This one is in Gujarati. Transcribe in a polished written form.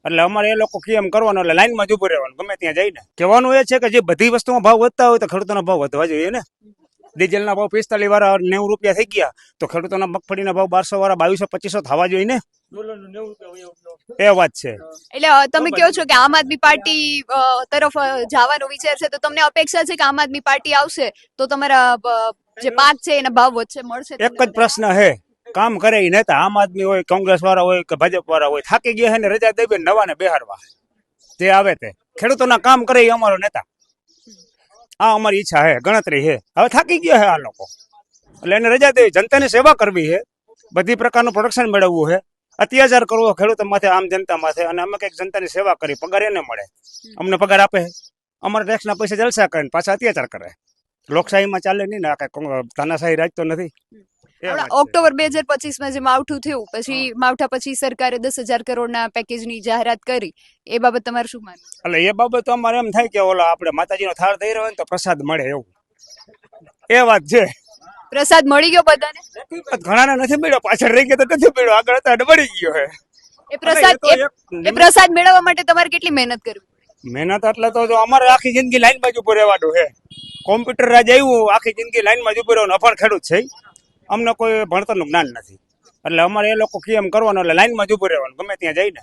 એટલે અમારે એ લોકો કેમ કરવાનું એટલે લાઈનમાં જ ઉભું રહેવાનું ગમે ત્યાં જઈને. કહેવાનું એ છે કે જે બધી વસ્તુમાં ભાવ વધતા હોય તો ખેડૂતોના ભાવ વધવા જોઈએ ને. ડીઝલના ભાવ 45 વાળા 90 રૂપિયા થઈ ગયા તો ખેડૂતોના મગફળીના ભાવ 1200 વાળા 2200-2500 થવા જોઈએ ને. એ વાત છે. એટલે તમે કહો છો કે આમ આદમી પાર્ટી તરફ જવાનો વિચાર છે, તો તમને અપેક્ષા છે કે આમ આદમી પાર્ટી આવશે તો તમારા જે પાક છે એના ભાવ વધશે, મળશે? એક જ પ્રશ્ન હે, કામ કરે એ નેતા, આમ આદમી હોય, કોંગ્રેસ વાળા હોય કે ભાજપ વાળા હોય, થાકી ગયા છે ને રજા દઈ નવાને બેહારવા જે આવે તે ખેડૂતોના કામ કરે એ અમારો નેતા. આ અમારી ઈચ્છા હે, ગણતરી હે. હવે થાકી ગયા હે આ લોકો એટલે એને રજા દેવી, જનતાની સેવા કરવી છે, બધી પ્રકારનું પ્રોડક્શન મેળવવું છે, અત્યાચાર કરવો ખેડૂતો માથે, આમ જનતા માથે. અને અમે કંઈક જનતાની સેવા કરી, પગાર એને મળે, અમને પગાર આપે, અમારા ટેક્સના પૈસા જલસા કરે પાછા અત્યાચાર કરે. લોકશાહીમાં ચાલે નહીં ને, આ કઈ તાનાશાહી રાજ તો નથી. ઓક્ટોબર 2025 જે માવઠું થયું પછી માવઠા પછી સરકારે 10,000 કરોડના પેકેજની જાહેરાત કરી, એ બાબત તમારું શું માનવું? એટલે એ બાબત તો અમારે એમ થાય કે ઓલા આપણે માતાજીનો થાળ દઈ રહ્યો ને તો પ્રસાદ મળે એવું, એ વાત છે. પ્રસાદ મળી ગયો બધાને? ઘણાને નથી મળ્યો, પાછળ રહી ગયો તો નથી મળ્યો, આગળ હતા મળી ગયો હે. એ પ્રસાદ મેળવવા માટે તમારે કેટલી મહેનત કરવી? મહેનત એટલે તો જો અમારે આખી જિંદગી લાઈનમાં જ ઉભું રહેવાનું છે. કોમ્પ્યુટર રાજ આવ્યું, આખી જિંદગી લાઈનમાં જ ઉભું રહેવાનું. અભણ ખેડૂત છે, અમને કોઈ ભણતરનું જ્ઞાન નથી એટલે અમારે એ લોકો કેમ કરવાનું એટલે લાઈનમાં જ ઉભું રહેવાનું ગમે ત્યાં જઈને.